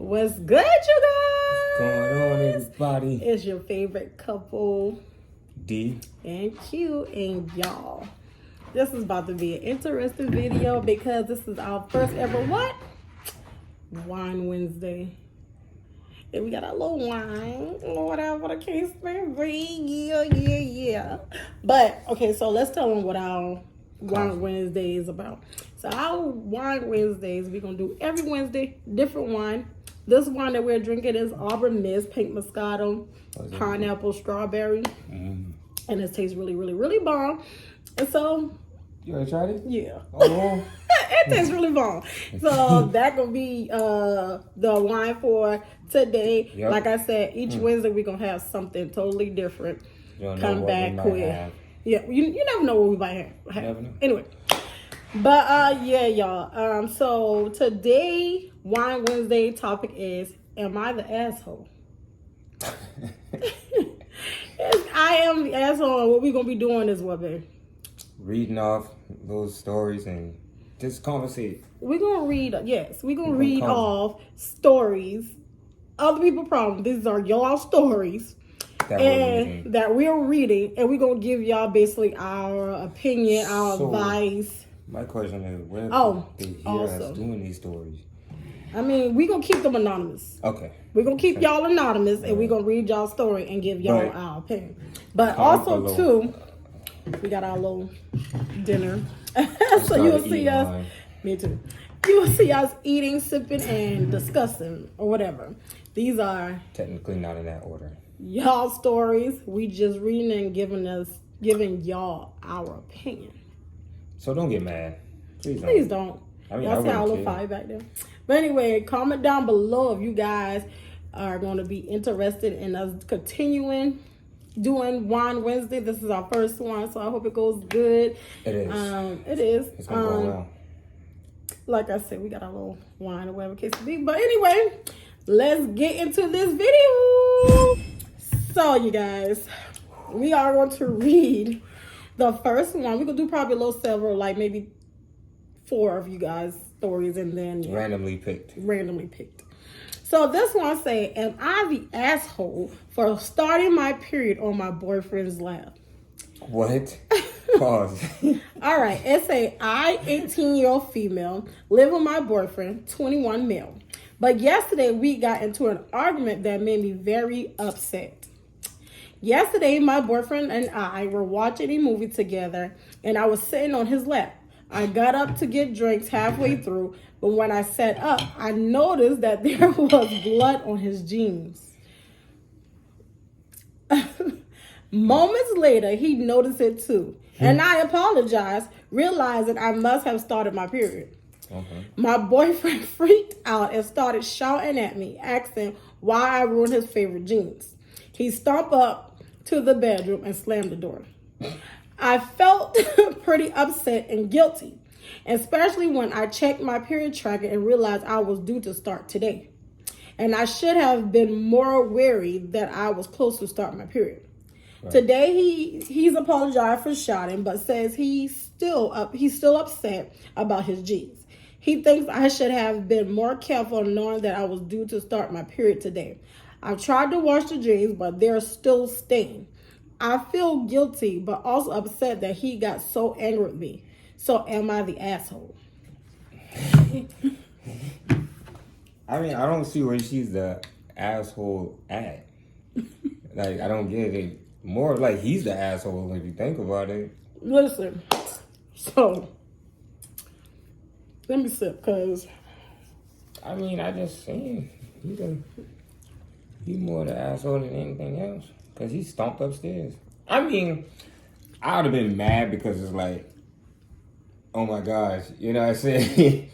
What's good, you guys? What's going on, everybody? It's your favorite couple, D and Q, and y'all. This is about to be an interesting video because this is our first ever what? Wine Wednesday. And we got a little wine, whatever the case may be. Yeah. But, okay, so let's tell them what our Wine Wednesday is about. So our Wine Wednesdays, we're going to do every Wednesday, different wine. This wine that we're drinking is Auburn Mist, Pink Moscato, Pineapple, Strawberry. And it tastes really, really, really bomb. And so... You already tried it? Yeah. Oh. It tastes really bomb. So that gonna be the wine for today. Yep. Like I said, each Wednesday we're gonna have something totally different. Come back quick. Yeah, you never know what we might have. Never know. Anyway. But yeah, y'all. So today Wine Wednesday topic is, am I the asshole? Yes, I am the asshole, and what we're gonna be doing is what, babe? Reading off those stories and just conversate. We're gonna read, we're gonna read off stories, other people's problems. These are y'all stories that we're reading, and we're gonna give y'all basically our opinion, our advice. My question is, where they hear us doing these stories? I mean, we're gonna keep them anonymous. Okay. We're gonna keep y'all anonymous, and we're gonna read y'all story and give y'all our opinion. But also too, we got our little dinner. So you will see us. Me too. You will see us eating, sipping, and discussing or whatever. These are technically not in that order. Y'all stories. We just reading and giving y'all our opinion. So don't get mad. Please don't. I mean, y'all see our little fire back there. But anyway, comment down below if you guys are going to be interested in us continuing doing Wine Wednesday. This is our first one, so I hope it goes good. It is. It is. It's going to go well. Like I said, we got our little wine or whatever case to be. But anyway, let's get into this video. So, you guys, we are going to read the first one. We're going to do probably a little several, like maybe 4 of you guys' stories, and then randomly picked. So this one say, am I the asshole for starting my period on my boyfriend's lap? What? Pause. All right. It say, I, 18-year-old female, live with my boyfriend, 21 male. But yesterday we got into an argument that made me very upset. Yesterday, my boyfriend and I were watching a movie together, and I was sitting on his lap. I got up to get drinks halfway through, but when I sat up, I noticed that there was blood on his jeans. Moments later, he noticed it too. And I apologized, realizing I must have started my period. Okay. My boyfriend freaked out and started shouting at me, asking why I ruined his favorite jeans. He stomped up to the bedroom and slammed the door. I felt pretty upset and guilty, especially when I checked my period tracker and realized I was due to start today. And I should have been more wary that I was close to starting my period. Right. Today he's apologized for shouting, but says he's still upset about his jeans. He thinks I should have been more careful knowing that I was due to start my period today. I tried to wash the jeans, but they're still stained. I feel guilty, but also upset that he got so angry with me. So am I the asshole? I mean, I don't see where she's the asshole at. Like, I don't get it. More like he's the asshole if you think about it. Listen, so let me sip, because I mean, I just saying he's more the asshole than anything else. Because he stomped upstairs. I mean, I would have been mad because it's like, oh my gosh, you know what I'm saying?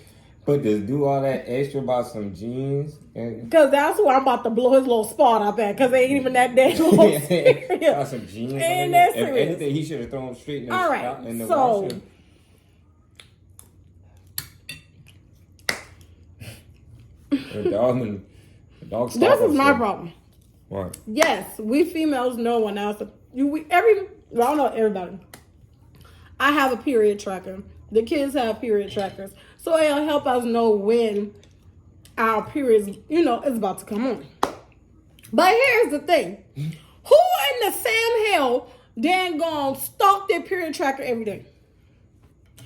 But to do all that extra about some jeans. Because that's why I'm about to blow his little spot up at. Because they ain't even that damn serious. About some jeans. Ain't that if serious. anything, he should have thrown straight in the all right, washer. The dog this is my problem. What? Yes, we females know when else. I don't know everybody. I have a period tracker. The kids have period trackers. So it'll help us know when our periods, you know, is about to come on. But here's the thing. Who in the Sam hell then gonna stalk their period tracker every day?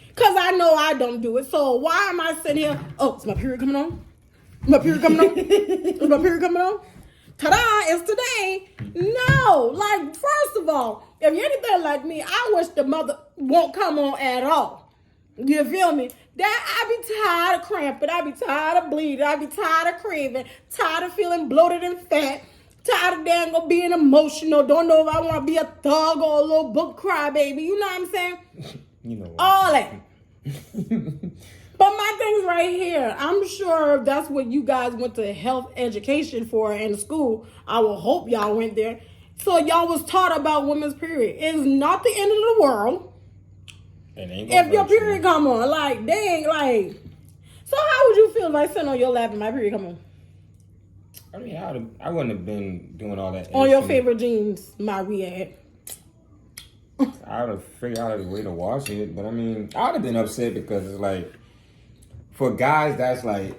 Because I know I don't do it. So why am I sitting here? Oh, is my period coming on? My period coming on? Is my period coming on? Ta-da, it's today. No. Like, first of all, if you're anything like me, I wish the mother won't come on at all. You feel me? That I be tired of cramping. I be tired of bleeding. I be tired of craving. Tired of feeling bloated and fat. Tired of dang being emotional. Don't know if I want to be a thug or a little book crybaby. You know what I'm saying? You know what? All that. But my thing's right here. I'm sure that's what you guys went to health education for in school. I will hope y'all went there. So y'all was taught about women's period. It's not the end of the world. If your period come on, like, dang, like. So how would you feel if I sit on your lap and my period come on? I mean, I wouldn't have been doing all that. On your favorite jeans, my react. I would have figured out a way to wash it, but I mean, I would have been upset because it's like, for guys, that's like,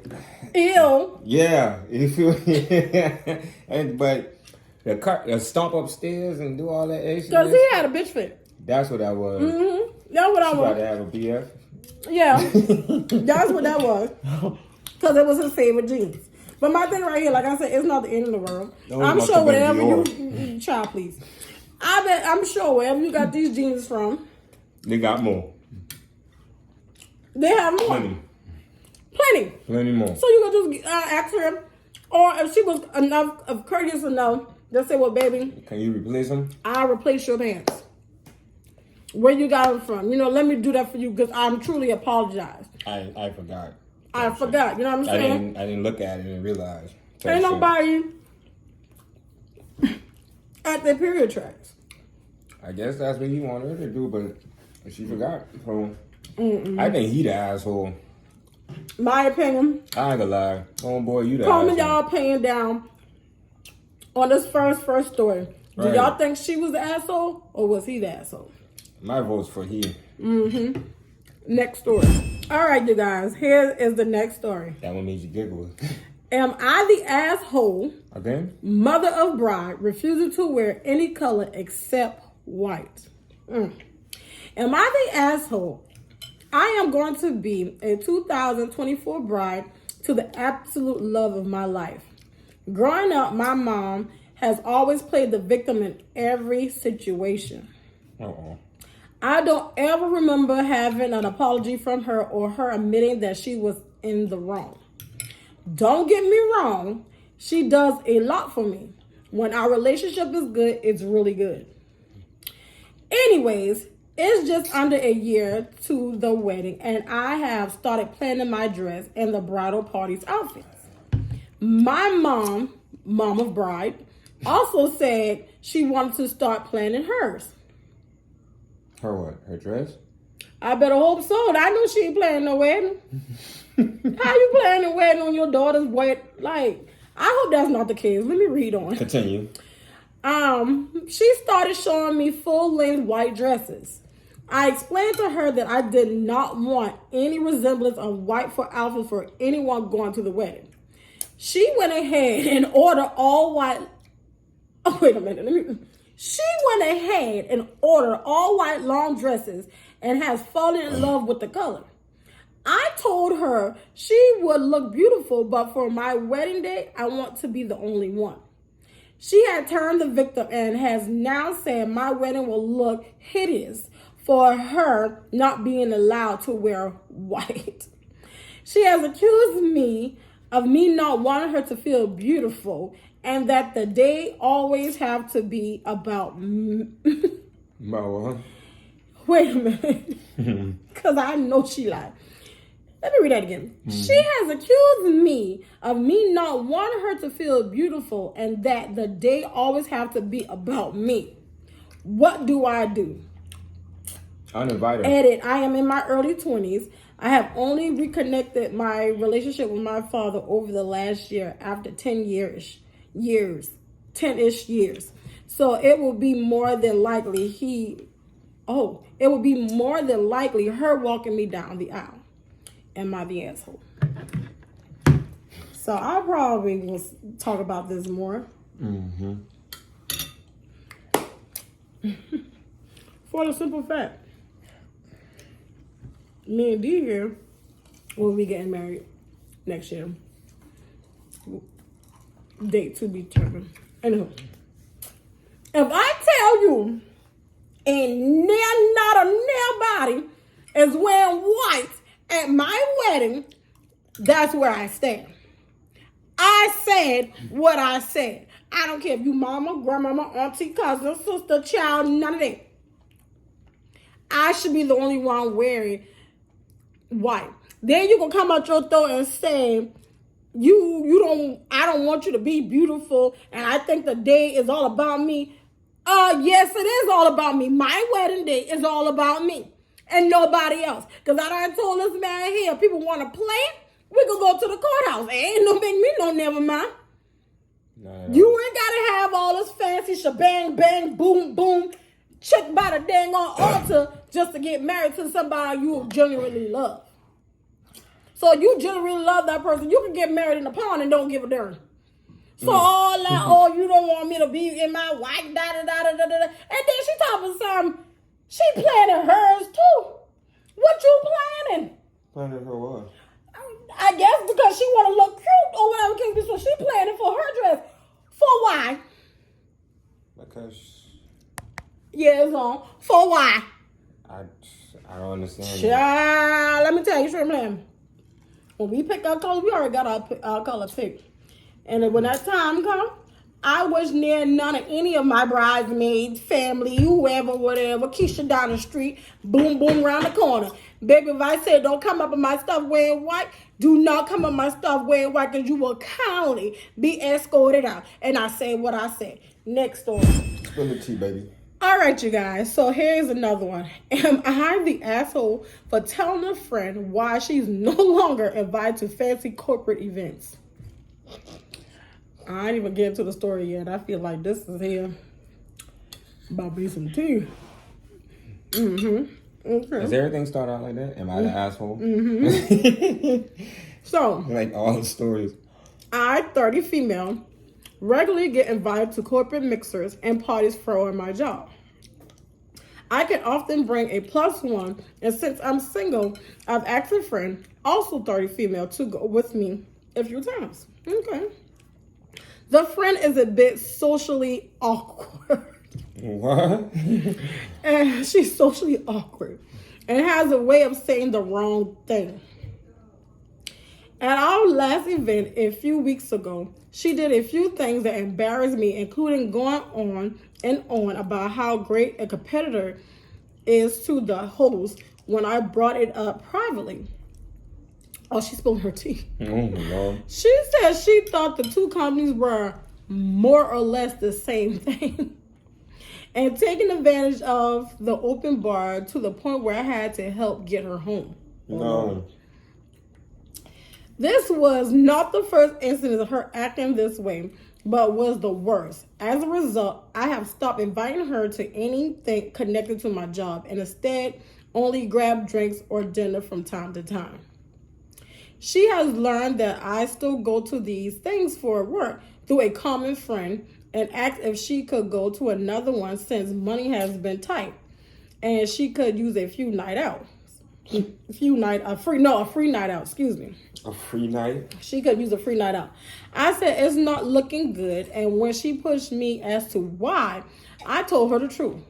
ew. Yeah, you feel me? But the stomp upstairs and do all that extra. Because he had a bitch fit. That's what that was. Mm-hmm. That's what I was. About to have a BF. Yeah, that's what that was. Because it was his favorite jeans. But my thing right here, like I said, it's not the end of the world. I'm sure whatever you child, please. I'm sure wherever you got these jeans from, they got more. They have more. Plenty more. So you could just ask her, or if she was courteous enough, just say, "Well, baby, can you replace them? I'll replace your pants. Where you got them from? You know, let me do that for you because I'm truly apologize." I forgot. I forgot. You know what I'm saying? I didn't look at it and realize. Ain't nobody at their period tracks. I guess that's what he wanted her to do, but she forgot. So I think he the asshole. My opinion. I ain't gonna lie. Homeboy, you the comment asshole. y'all opinion down on this first story. Do y'all think she was the asshole or was he the asshole? My vote's for he. Mm-hmm. Next story. All right, you guys. Here is the next story. That one made you giggle. Am I the asshole? Okay. Mother of bride refusing to wear any color except white. Am I the asshole? I am going to be a 2024 bride to the absolute love of my life. Growing up, my mom has always played the victim in every situation. Uh-oh. I don't ever remember having an apology from her or her admitting that she was in the wrong. Don't get me wrong, she does a lot for me. When our relationship is good, it's really good. Anyways, it's just under a year to the wedding, and I have started planning my dress and the bridal party's outfits. My mom of bride, also said she wanted to start planning hers. Her what? Her dress? I better hope so. I knew she ain't planning no wedding. How you planning a wedding on your daughter's white? Like, I hope that's not the case. Let me read on. Continue. She started showing me full-length white dresses. I explained to her that I did not want any resemblance of white for outfits for anyone going to the wedding. She went ahead and ordered all white. Oh, wait a minute. She went ahead and ordered all white long dresses and has fallen in love with the color. I told her she would look beautiful, but for my wedding day, I want to be the only one. She had turned the victim and has now said my wedding will look hideous for her not being allowed to wear white. She has accused me of me not wanting her to feel beautiful and that the day always have to be about me. Wait a minute. Because I know she lied. Let me read that again. She has accused me of me not wanting her to feel beautiful and that the day always have to be about me. What do I do? Uninvited. Edit, I am in my early 20s. I have only reconnected my relationship with my father over the last year after 10-ish years. So it will be more than likely her walking me down the aisle. Am I the asshole? So I probably will talk about this more. Mm-hmm. For the simple fact, me and D here will be getting married next year. Date to be determined. Anywho, if I tell you, and not a nail body is wearing white at my wedding, that's where I stand. I said what I said. I don't care if you mama, grandmama, auntie, cousin, sister, child, none of that. I should be the only one wearing white. Then you can come out your throat and say, I don't want you to be beautiful, and I think the day is all about me. Yes, it is all about me. My wedding day is all about me and nobody else. Because I done told this man here, people want to play, we can go to the courthouse. It ain't no make me no never mind. No. You ain't got to have all this fancy shebang, bang, boom, boom, chick by the dang on altar just to get married to somebody you genuinely love. So if you genuinely love that person, you can get married in the pond and don't give a darn. So all that, you don't want me to be in my white, da-da-da-da-da-da. And then she talking some, she planning hers too. What you planning? Planning her what? I guess because she want to look cute or whatever can be, so she planning for her dress. For why? Because... Yeah, it's on. For why? I don't understand. Child, let me tell you, Shrimp Lamb. When we pick our color, we already got our color picked. And when that time comes, I wish near none of any of my bridesmaids, family, whoever, whatever, Keisha down the street, boom, boom, around the corner. Baby, if I said don't come up with my stuff wearing white, do not come up with my stuff wearing white because you will kindly be escorted out. And I say what I say. Next story. Spill the tea, baby. All right, you guys. So here's another one. Am I the asshole for telling a friend why she's no longer invited to fancy corporate events? I ain't even get into the story yet. I feel like this is here about to be some tea. Okay. Does everything start out like that? Am I the asshole? So, like all the stories. I, 30 female, regularly get invited to corporate mixers and parties for my job. I can often bring a +1, and since I'm single, I've asked a friend, also 30 female, to go with me a few times. Okay. The friend is a bit socially awkward. What? And she's socially awkward and has a way of saying the wrong thing. At our last event a few weeks ago, she did a few things that embarrassed me, including going on and on about how great a competitor is to the host when I brought it up privately. Oh, she spilled her tea. Oh, no. She said she thought the two companies were more or less the same thing. And taking advantage of the open bar to the point where I had to help get her home. No. This was not the first incident of her acting this way, but was the worst. As a result, I have stopped inviting her to anything connected to my job and instead only grab drinks or dinner from time to time. She has learned that I still go to these things for work through a common friend and asked if she could go to another one since money has been tight and she could use a few night out. A free night out, excuse me. A free night? She could use a free night out. I said it's not looking good, and when she pushed me as to why, I told her the truth.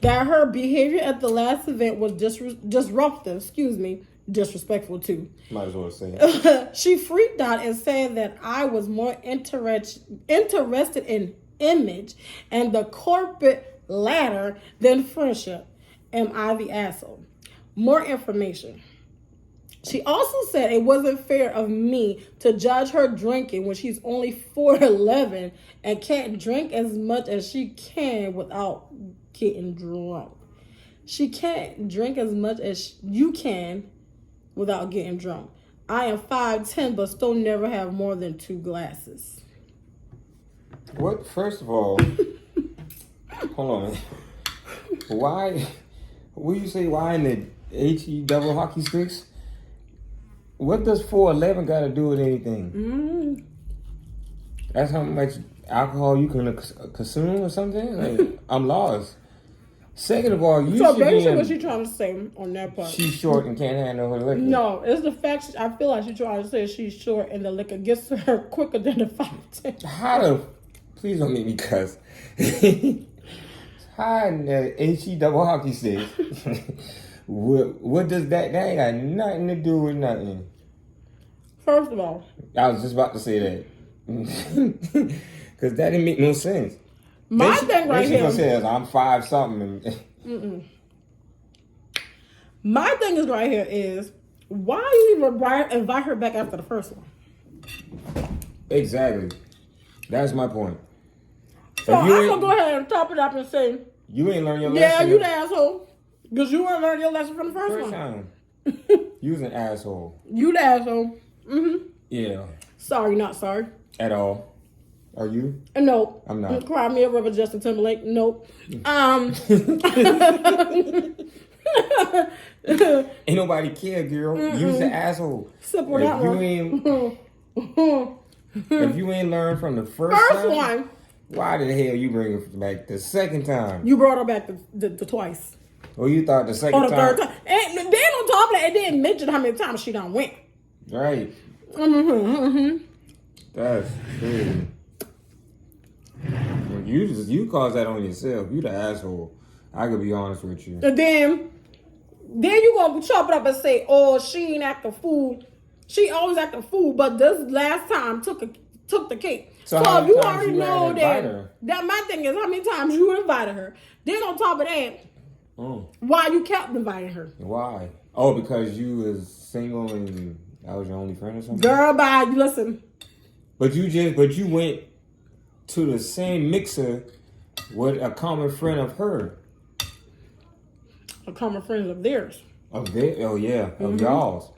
That her behavior at the last event was disrespectful too. Might as well say it. She freaked out and said that I was more interested in image and the corporate ladder than friendship. Am I the asshole? More information. She also said it wasn't fair of me to judge her drinking when she's only 4'11" and can't drink as much as she can without getting drunk. She can't drink as much as you can without getting drunk. I am 5'10", but still never have more than 2 glasses. What? First of all, hold on. Why? What do you say? Why in the HE double hockey sticks? What does 411 got to do with anything? Mm. That's how much alcohol you can consume or something? Like, I'm lost. Second of all, you so should basically be what she trying to say on that part. She's short and can't handle her liquor. No, it's the fact I feel like she's trying to say she's short and the liquor gets to her quicker than the fountain. How the... Please don't make me cuss. How in the HE double hockey sticks? What does that... That ain't got nothing to do with nothing. First of all... I was just about to say that. Because that didn't make no sense. My thing right here... She says, I'm 5 something. My thing is right here is, why you even invite her back after the first one? Exactly. That's my point. So I'm going to go ahead and top it up and say... You ain't learned your lesson. Yeah, you the asshole. Because you ain't learned your lesson from the first one. Time. You was an asshole. You the asshole. Mm-hmm. Yeah. Sorry, not sorry. At all. Are you? Nope. I'm not. Cry me a river, Justin Timberlake. Nope. Ain't nobody care, girl. You's an asshole. Simple that one. If you ain't learned from the first one, why the hell you bring it back the second time? You brought her back the twice. Or you thought the second or the time? third time. And then on top of that, it didn't mention how many times she done went. Right. That's crazy. You caused that on yourself. You the asshole. I could be honest with you. And then you gonna chop it up and say, "Oh, she ain't acting fool. She always acting fool, but this last time took the cake." So if you already know that my thing is how many times you invited her. Then on top of that, why you kept inviting her? Why? Oh, because you was single and that was your only friend or something? Girl, bye. Listen. But you went to the same mixer with a common friend of her. A common friend of theirs. Of y'all's.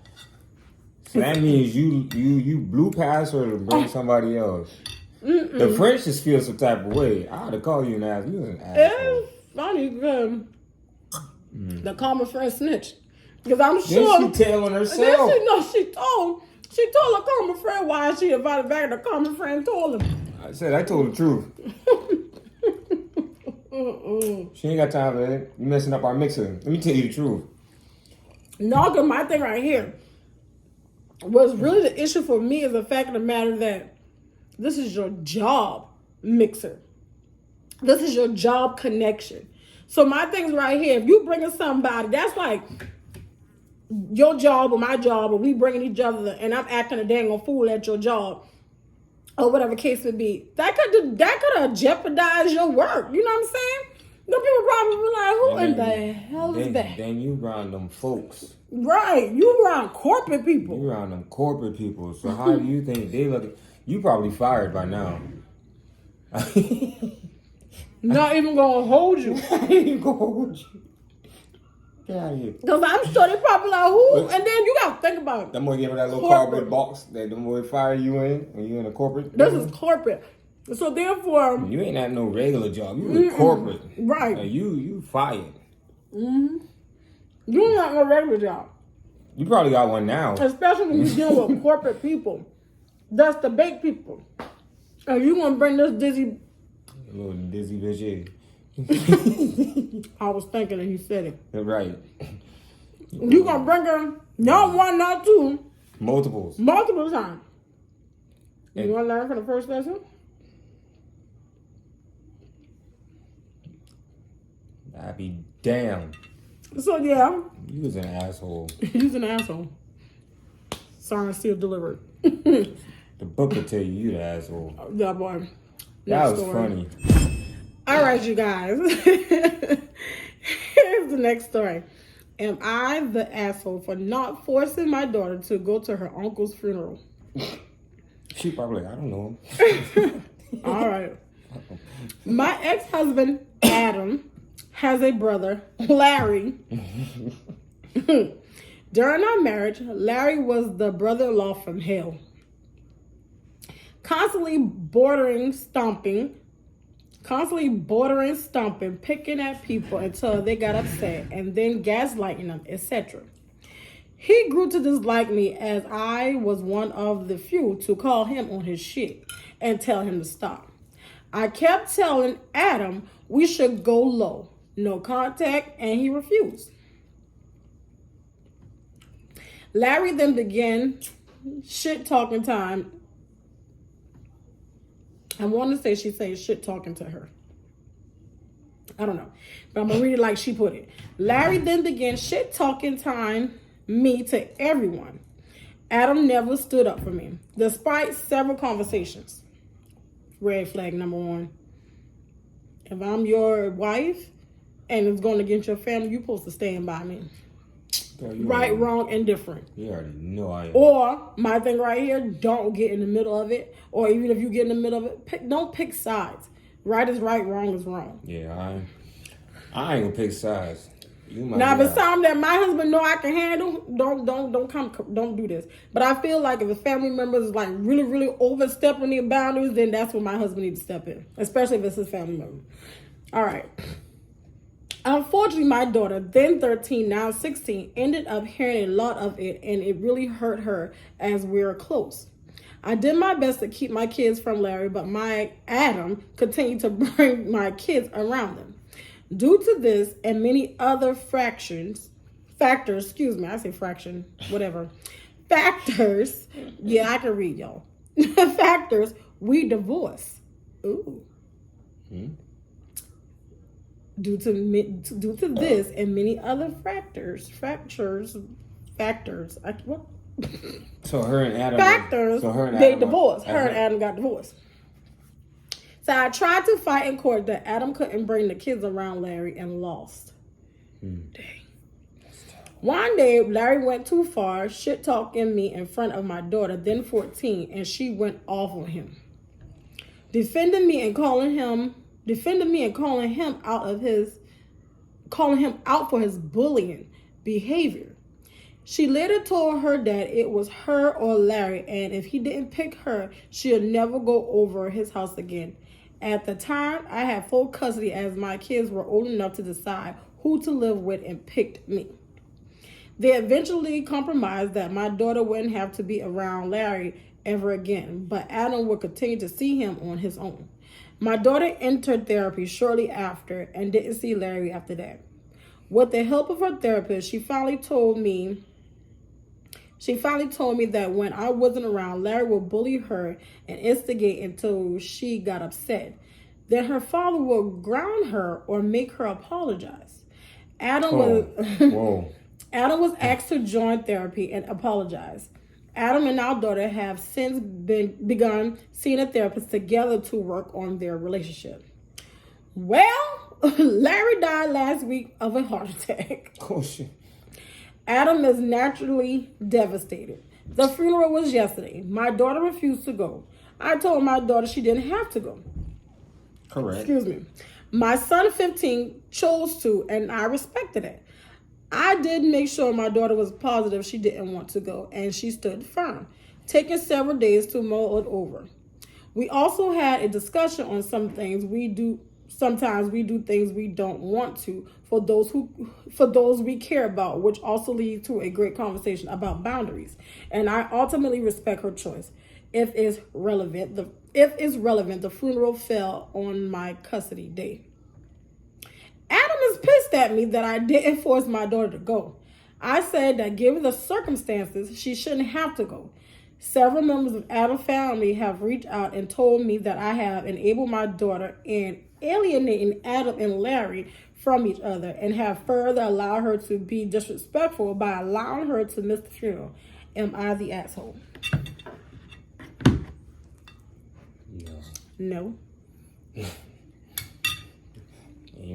So that means you blew past her to bring somebody else. The French just feel some type of way. I ought to call you an ass. You was an asshole. It's funny because the common friend snitched. Because I'm sure. Then she telling herself. She told a common friend why she invited back. The common friend told him. I told the truth. She ain't got time for that. You messing up our mixer. Let me tell you the truth. No, because my thing right here was really the issue for me is the fact of the matter that this is your job mixer. This is your job connection. So my thing's right here. If you bringing somebody, that's like your job or my job, or we bringing each other, and I'm acting a dang old fool at your job, or whatever case it be. That could have jeopardized your work. You know what I'm saying? No, people probably be like, "Who in the hell is that?" Then you around them folks. Right, you around corporate people. You around them corporate people. So how do you think they look? You probably fired by now. Not even gonna hold you. Not even gonna hold you. Get out of here. Because I'm sure they probably like, who? And then you gotta think about it. Them boy give her that little cardboard box that them boy fire you in when you in a corporate. This is corporate. So therefore, you ain't at no regular job. You in corporate. Right. You fired. You ain't got no regular job. You probably got one now. Especially when you deal with corporate people. That's the big people. And you gonna bring this dizzy. Little dizzy bitch. I was thinking and he said it. Right. You gonna bring her not one, not two. Multiple times. You wanna learn from the first lesson? I'd be damned. So yeah. You was an asshole. He's an asshole. Sorry, still delivered. The book will tell you the asshole. Yeah, boy. That was funny. All right, you guys. Here's the next story. Am I the asshole for not forcing my daughter to go to her uncle's funeral? She probably, I don't know. All right. My ex-husband, Adam, has a brother, Larry. During our marriage, Larry was the brother-in-law from hell. Constantly bordering stomping, picking at people until they got upset, and then gaslighting them, etc. He grew to dislike me as I was one of the few to call him on his shit and tell him to stop. I kept telling Adam we should go low, no contact, and he refused. Larry then began shit talking time. I want to say she said shit talking to her. I don't know, but I'm going to read it like she put it. Larry then began shit talking time me to everyone. Adam never stood up for me, despite several conversations. Red flag number one. If I'm your wife and it's going against your family, you're supposed to stand by me. Girl, right, wrong, and different. You already know I am. Or, my thing right here, don't get in the middle of it. Or even if you get in the middle of it, don't pick sides. Right is right, wrong is wrong. Yeah, I ain't gonna pick sides. Now, if it's something that my husband know I can handle, don't do this. But I feel like if a family member is like really, really overstepping their boundaries, then that's when my husband needs to step in, especially if it's his family member. All right. Unfortunately, my daughter, then 13, now 16, ended up hearing a lot of it, and it really hurt her as we were close. I did my best to keep my kids from Larry, but my Adam continued to bring my kids around them. Due to this and many other factors, yeah, I can read, y'all. Factors, we divorced. Ooh. Due to this and many other factors. What? So her and Adam. Factors. They divorced. Her and Adam got divorced. So I tried to fight in court that Adam couldn't bring the kids around Larry and lost. Dang. One day, Larry went too far, shit talking me in front of my daughter, then 14, and she went off on him, defending me and calling him out for his bullying behavior. She later told her dad it was her or Larry, and if he didn't pick her, she'll never go over his house again. At the time, I had full custody as my kids were old enough to decide who to live with and picked me. They eventually compromised that my daughter wouldn't have to be around Larry ever again, but Adam would continue to see him on his own. My daughter entered therapy shortly after and didn't see Larry after that. With the help of her therapist, she finally told me that when I wasn't around, Larry would bully her and instigate until she got upset. Then her father would ground her or make her apologize. Adam was asked to join therapy and apologize. Adam and our daughter have since begun seeing a therapist together to work on their relationship. Well, Larry died last week of a heart attack. Oh, shit. Adam is naturally devastated. The funeral was yesterday. My daughter refused to go. I told my daughter she didn't have to go. Correct. Excuse me. My son, 15, chose to, and I respected it. I did make sure my daughter was positive she didn't want to go, and she stood firm, taking several days to mull it over. We also had a discussion on some things we do. Sometimes we do things we don't want to for those we care about, which also leads to a great conversation about boundaries. And I ultimately respect her choice. If it's relevant, the funeral fell on my custody day. Adam is pissed at me that I didn't force my daughter to go. I said that given the circumstances, she shouldn't have to go. Several members of Adam's family have reached out and told me that I have enabled my daughter in alienating Adam and Larry from each other and have further allowed her to be disrespectful by allowing her to miss the funeral. Am I the asshole? No. Ain't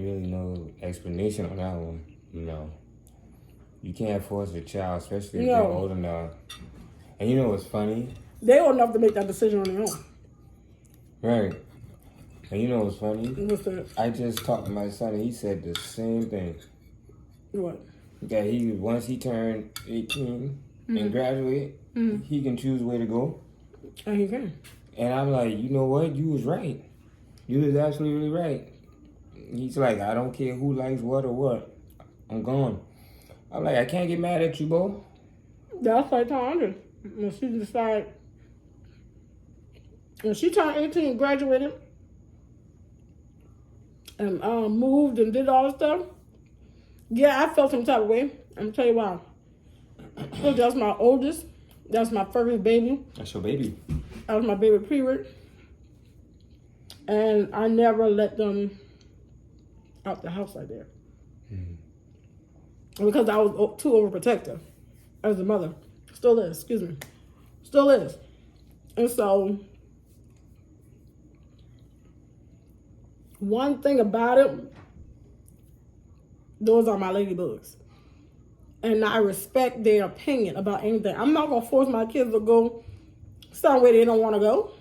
really no explanation on that one. No. You can't force a child, especially if they're old enough. And you know what's funny? They're old enough to make that decision on their own. Right. And you know what's funny? What's that? I just talked to my son and he said the same thing. What? That once he turned 18 and graduate, he can choose where to go. And he can. And I'm like, you know what? You was right. You was absolutely right. He's like, I don't care who likes what or what. I'm gone. I'm like, I can't get mad at you, Bo. That's like Tanya. When she decided, when she turned 18 and graduated and moved and did all this stuff, yeah, I felt some type of way. I'm gonna tell you why. Because that's my oldest. That's my first baby. That's your baby. That was my baby period. And I never let them out the house like that. Because I was too overprotective as a mother. Still is, excuse me. Still is. And so, one thing about it, those are my ladybugs. And I respect their opinion about anything. I'm not going to force my kids to go somewhere they don't want to go.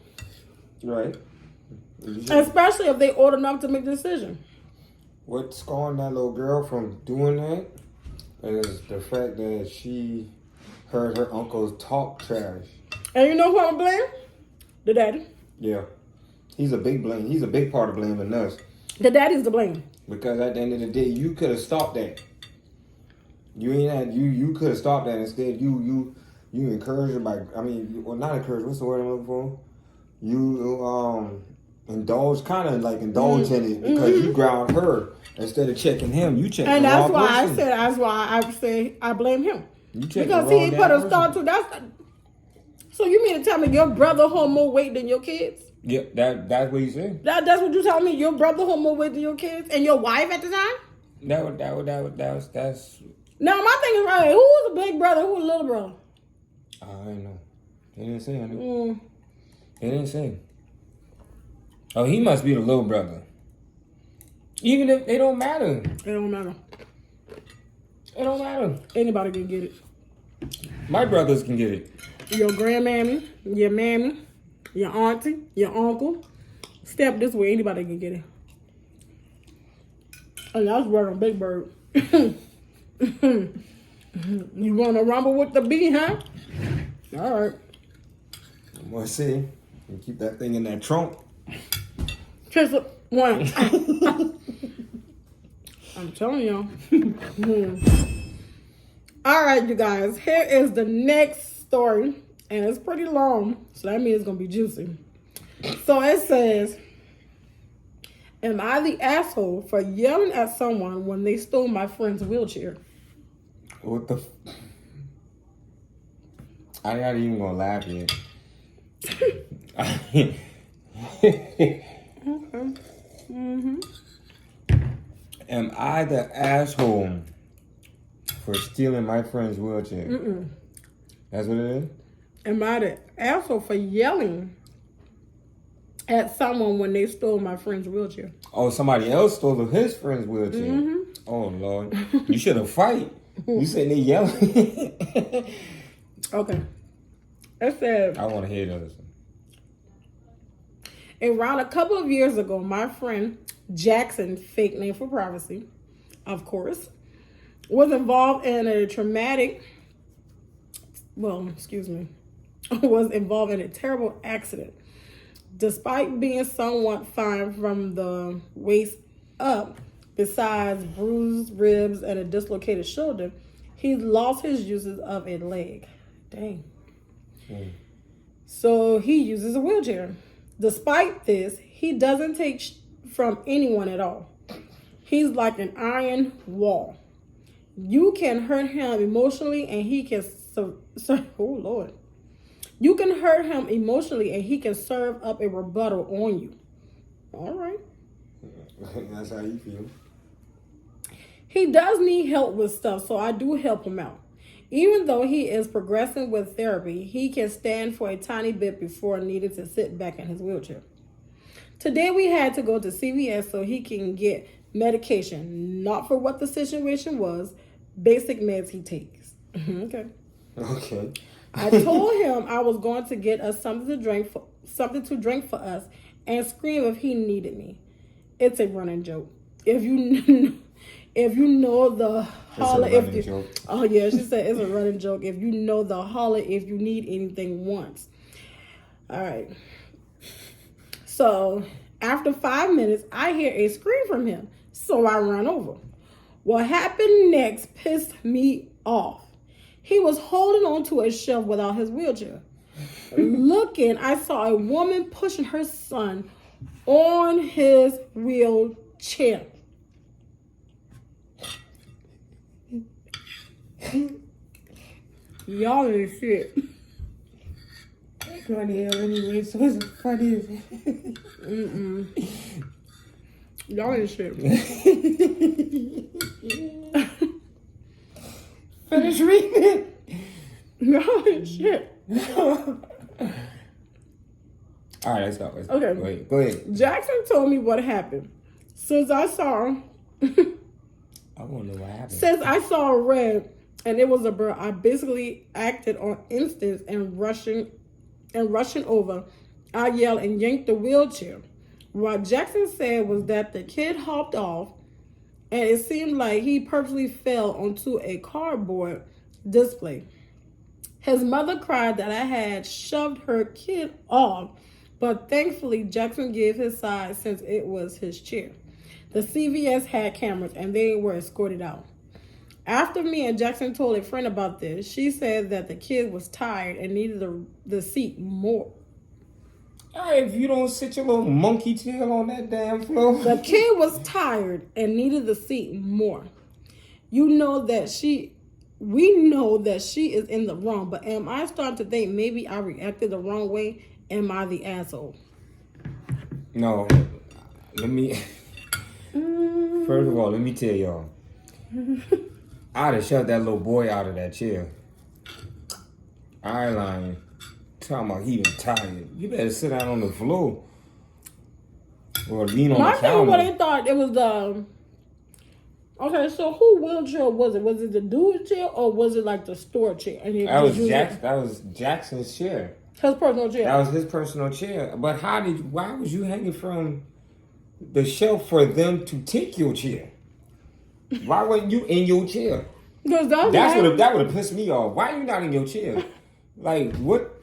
Right. Especially if they old enough to make the decision. What's scarring that little girl from doing that is the fact that she heard her uncles talk trash. And you know who I'm gonna blame? The daddy. Yeah. He's a big blame. He's a big part of blaming us. The daddy's to blame. Because at the end of the day, you could have stopped that. You could have stopped that. Instead, you encourage her by, not encourage, what's the word I'm looking for? You indulge in it because you ground her instead of checking him. You check and the that's wrong why person. that's why I say I blame him. You check because the wrong he put a start person. to that. So you mean to tell me your brother hold more weight than your kids? Yeah, that's what you said. That's what you telling me? Your brother hold more weight than your kids and your wife at the time? That's. Now my thing is right. Who was a big brother? Who was a little brother? I don't know. They didn't say anything. They didn't say. Oh, he must be the little brother. Even if they don't matter. It don't matter. It don't matter. Anybody can get it. My brothers can get it. Your grandmammy, your mammy, your auntie, your uncle. Step this way, anybody can get it. And that's word on Big Bird. You want to rumble with the bee, huh? All right. I'm going to see. You keep that thing in that trunk. Kiss it. One. I'm telling y'all. All right, you guys. Here is the next story. And it's pretty long. So that means it's going to be juicy. So it says, am I the asshole for yelling at someone when they stole my friend's wheelchair? What the? I'm not even going to laugh yet. Okay. Am I the asshole for stealing my friend's wheelchair? That's what it is? Am I the asshole for yelling at someone when they stole my friend's wheelchair? Oh, somebody else stole his friend's wheelchair. Oh, Lord. You should have fight. You sitting there yelling. Okay. It said, I want to hear this. around a couple of years ago, my friend Jackson, fake name for privacy, of course, was involved in a terrible accident. Despite being somewhat fine from the waist up, besides bruised ribs and a dislocated shoulder, he lost his uses of a leg. Dang. So he uses a wheelchair. Despite this, he doesn't take from anyone at all. He's like an iron wall. You can hurt him emotionally and he can You can hurt him emotionally and he can serve up a rebuttal on you. All right. That's how you feel. He does need help with stuff, so I do help him out. Even though he is progressing with therapy, he can stand for a tiny bit before needing to sit back in his wheelchair. Today we had to go to CVS so he can get medication, not for what the situation was, basic meds he takes. Okay. I told him I was going to get us something to drink for us and scream if he needed me. It's a running joke. If you know the holler, oh yeah, she said it's a running joke. If you know the holler, if you need anything once. All right. So after 5 minutes, I hear a scream from him. So I run over. What happened next pissed me off. He was holding on to a shelf without his wheelchair. Looking, I saw a woman pushing her son on his wheelchair. Y'all ain't shit. Funny hell anyway, so it's funny as Y'all ain't shit. Finish reading it. Y'all ain't shit. All right, let's go. Okay. Wait, go ahead. Jackson told me what happened. Since I saw I want to know what happened. Since I saw red and it was a bird, I basically acted on instincts and rushing over. I yelled and yanked the wheelchair. What Jackson said was that the kid hopped off and it seemed like he purposely fell onto a cardboard display. His mother cried that I had shoved her kid off, but thankfully Jackson gave his side since it was his chair. The CVS had cameras and they were escorted out. After me and Jackson told a friend about this, she said that the kid was tired and needed the seat more. All right, if you don't sit your little monkey tail on that damn floor. The kid was tired and needed the seat more. We know that she is in the wrong, but am I starting to think maybe I reacted the wrong way? Am I the asshole? No, let me. First of all, let me tell y'all. I'd have shoved that little boy out of that chair. I ain't lying. Talking about he was tired. You better sit down on the floor. Or lean on the counter. I think what they thought it was the... Okay, so who wheelchair was it? Was it the dude's chair or was it like the store chair? And that was Jackson's chair. His personal chair. That was his personal chair. But why was you hanging from the shelf for them to take your chair? Why weren't you in your chair? Because that would have pissed me off. Why are you not in your chair? Like, what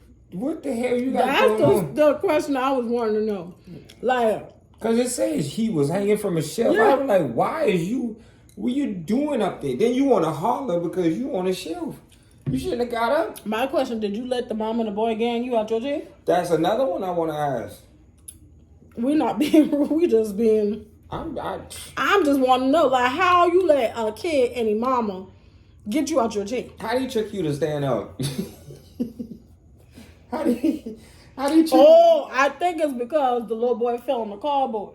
the hell you got going on? That's the question I was wanting to know. Like, because it says he was hanging from a shelf. Yeah. I was like, what you doing up there? Then you want to holler because you on a shelf. You shouldn't have got up. My question, did you let the mom and the boy gang you out your chair? That's another one I want to ask. We're not being rude. We just being... I'm just wanting to know, like, how you let a kid and his mama get you out your chair? How do you trick you to stand up? How do you trick I think it's because the little boy fell on the cardboard.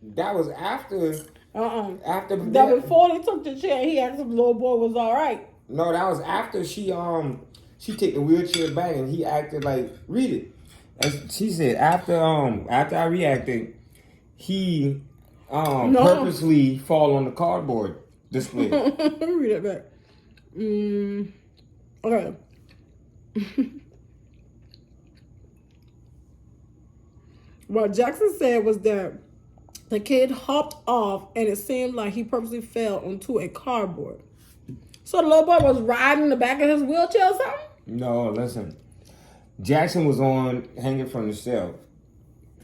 That was after... After that before they took the chair, he asked if the little boy was all right. No, that was after she took the wheelchair back and he acted like, read it. And she said after I reacted, he purposely fall on the cardboard display. Let me read it back. Okay. What Jackson said was that the kid hopped off and it seemed like he purposely fell onto a cardboard. So the little boy was riding in the back of his wheelchair or something? No, listen. Jackson was hanging from the shelf,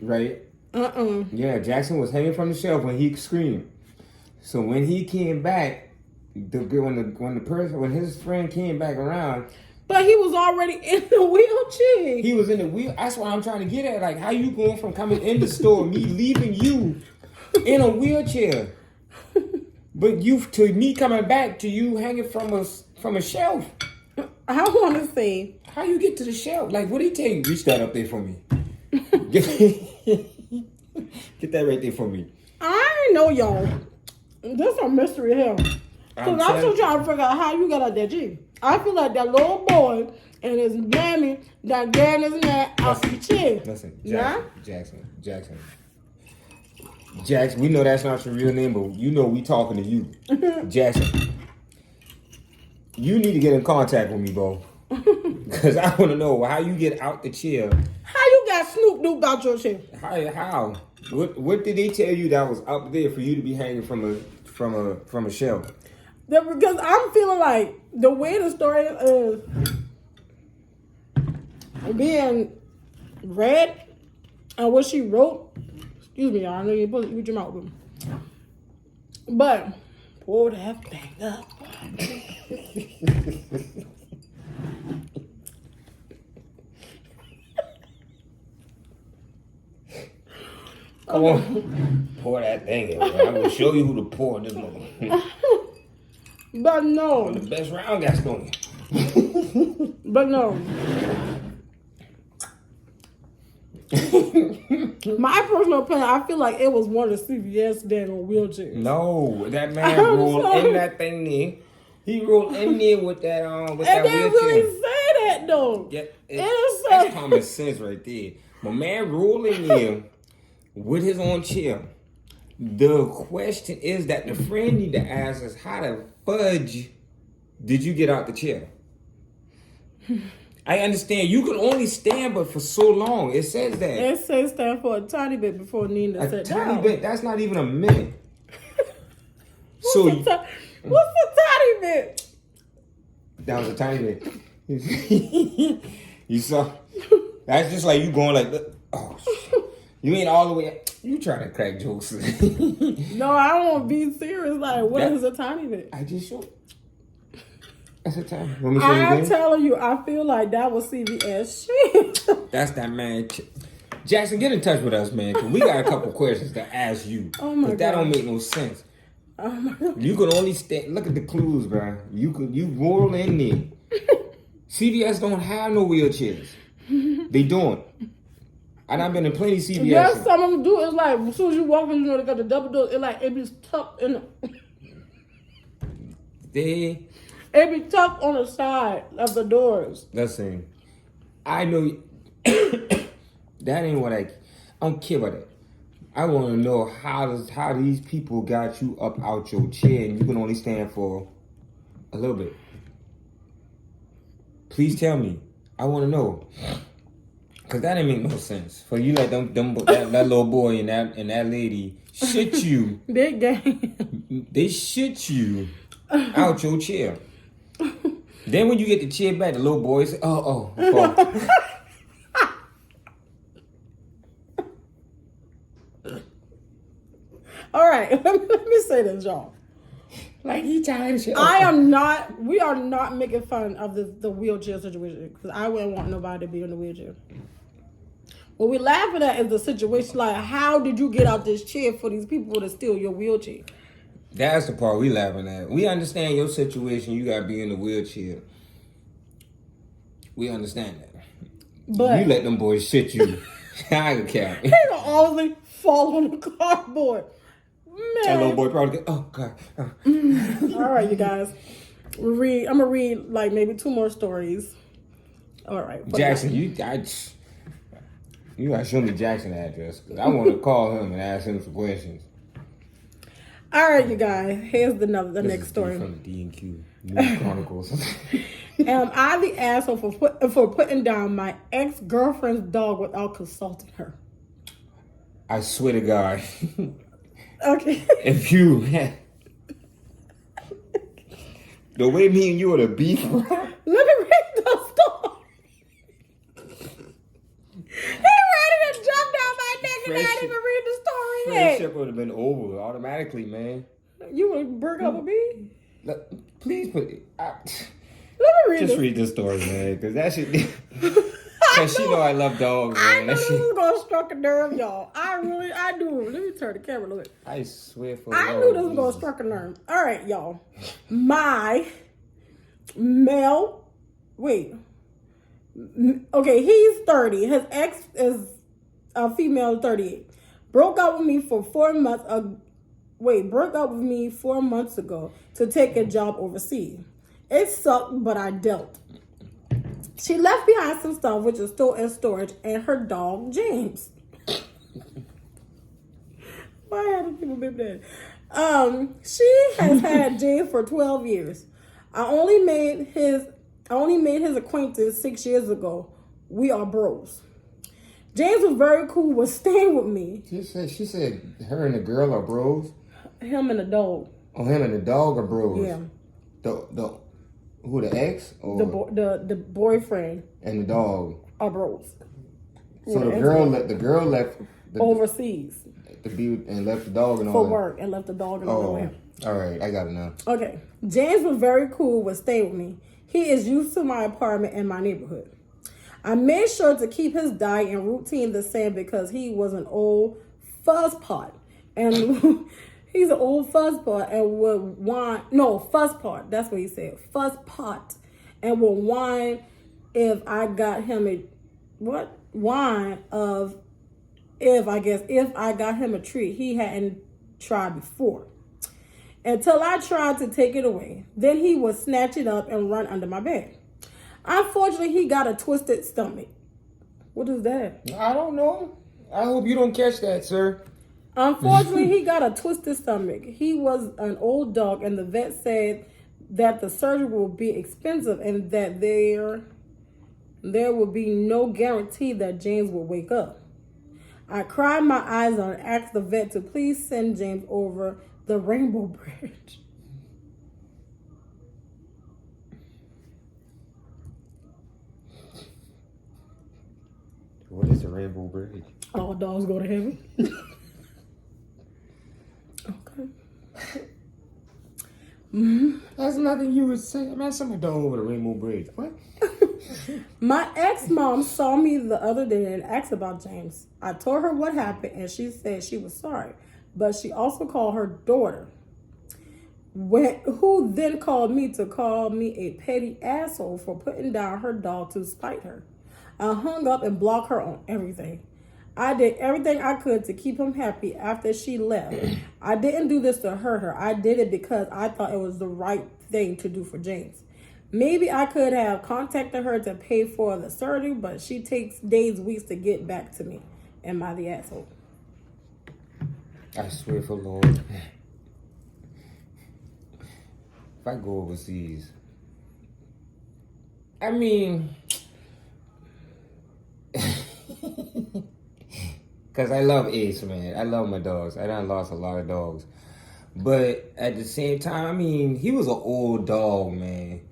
right? Yeah, Jackson was hanging from the shelf when he screamed. So when he came back, when his friend came back around, but he was already in the wheelchair. He was in the wheel. That's what I'm trying to get at. Like, how you going from coming in the store, me leaving you in a wheelchair, but to me coming back to you hanging from a shelf? I want to say, how you get to the shelf? Like, what did he tell you? Reach that up there for me. Get that right there for me. I know y'all. There's a mystery here. Because I'm still trying to figure out how you got out that G. I feel like that little boy and his mammy that got his man out the chair. Listen, Jackson. We know that's not your real name, but you know we talking to you. Jackson. You need to get in contact with me, bro. Because I want to know how you get out the chair. How you got Snoop Dogg out your chair? How? What did they tell you that was up there for you to be hanging from a shelf? Because I'm feeling like the way the story is being read and what she wrote. Excuse me, y'all. I know you put your mouth with me. But pull that thing up. Come on. Pour that thing in, man. I'm going to show you who to pour this one. But no. The best round Gastonia. But no. My personal opinion, I feel like it was one of CVS dang on wheelchairs. No, that man rolled in that thing there. He rolled in there with that with that and they wheelchair. really say that though. Yeah, It's that's common sense right there. My man rolled in there with his own chair. The question is that the friend need to ask us, how the fudge did you get out the chair? I understand you can only stand but for so long. It says that. It says stand for a tiny bit before Nina A sat tiny down. bit. That's not even a minute. So What's a tiny bit? that was a tiny bit. You saw? That's just like you going like, oh, shit. You ain't all the way. You trying to crack jokes? No, I don't want to be serious. Like, what is a tiny bit? I just showed. That's a tiny. Want me to show you I'm again? telling you, I feel like that was CVS shit. That's that man. Jackson, get in touch with us, man. Cause we got a couple questions to ask you. Oh my But that God. don't make no sense. Oh my God. You can only stand. Look at the clues, bro. You roll in there. CVS don't have no wheelchairs. They don't. And I've been in plenty CVS. Yes, some of them do. It's like as soon as you walk in, you know they got the double door. It be tucked in. It be tucked on the side of the doors. Listen, I know that ain't what I don't care about that. I want to know how these people got you up out your chair and you can only stand for a little bit. Please tell me. I want to know. Cause that didn't make no sense. For you let that little boy and that lady shit you. Big game. They shit you out your chair. Then when you get the chair back, the little boy say, oh. All right, let me say this, y'all. Like he tired of shit. We are not making fun of the wheelchair situation because I wouldn't want nobody to be in the wheelchair. What we're laughing at is the situation like, how did you get out this chair for these people to steal your wheelchair? That's the part we laughing at. We understand your situation. You gotta be in the wheelchair. We understand that. But you let them boys shit you. I don't care. They don't always fall on the cardboard. Man. That little boy probably go, oh God. All right, you guys. I'm gonna read like maybe 2 more stories. All right. Jackson, you gotta show me Jackson's address. Cause I want to call him and ask him some questions. All right, you guys. Here's the next story. From the D&Q News Chronicles. Am I the asshole for putting down my ex-girlfriend's dog without consulting her? I swear to God. Okay. If you had the way me and you are the beef. Let me read the story. He ready to jump down my neck and I didn't even read the story yet. Friendship would have been over automatically, man. You would break up with me? Look, please put it. Let me read Just this. read this story, man, because that shit. Because she know I love dogs, man. I knew this was gonna struck a nerve, y'all. I do. Let me turn the camera a little bit. I swear for I knew this was gonna struck a nerve. All right, y'all. My male. Wait. Okay, he's 30. His ex is a female, 38. Broke up with me for 4 months. Broke up with me 4 months ago to take a job overseas. It sucked, but I dealt. She left behind some stuff, which is still in storage, and her dog, James. Why haven't people been dead? She has had James for 12 years. I only made his acquaintance 6 years ago. We are bros. James was very cool with staying with me. She said her and the girl are bros? Him and the dog. Oh, him and the dog are bros? Yeah. Who, the ex? Or The boyfriend and the dog are bros. So the girl left overseas to be and left the dog and all for that. work and left the dog and all that. All right, I got it now. Okay, James was very cool with staying with me. He is used to my apartment and my neighborhood. I made sure to keep his diet and routine the same because he was an old fuzz pot. And he's an old fuzz pot and would whine. No, fuzz pot. That's what he said. Fuzz pot. And would whine if I got him a, what? Whine of, if I got him a treat he hadn't tried before. Until I tried to take it away. Then he would snatch it up and run under my bed. Unfortunately, he got a twisted stomach. What is that? I don't know. I hope you don't catch that, sir. Unfortunately, he got a twisted stomach. He was an old dog, and the vet said that the surgery will be expensive and that there will be no guarantee that James will wake up. I cried my eyes out and asked the vet to please send James over the Rainbow Bridge. What is the Rainbow Bridge? All dogs go to heaven. Okay. That's nothing you would say. Man, somebody dog over the Rainbow Bridge. What? My ex-mom saw me the other day and asked about James. I told her what happened and she said she was sorry. But she also called her daughter. Who then called me to call me a petty asshole for putting down her dog to spite her. I hung up and blocked her on everything. I did everything I could to keep him happy after she left. I didn't do this to hurt her. I did it because I thought it was the right thing to do for James. Maybe I could have contacted her to pay for the surgery, but she takes days, weeks to get back to me. Am I the asshole? I swear for Lord. If I go overseas, I mean, because I love Ace, man. I love my dogs. I done lost a lot of dogs. But at the same time, I mean, he was an old dog, man.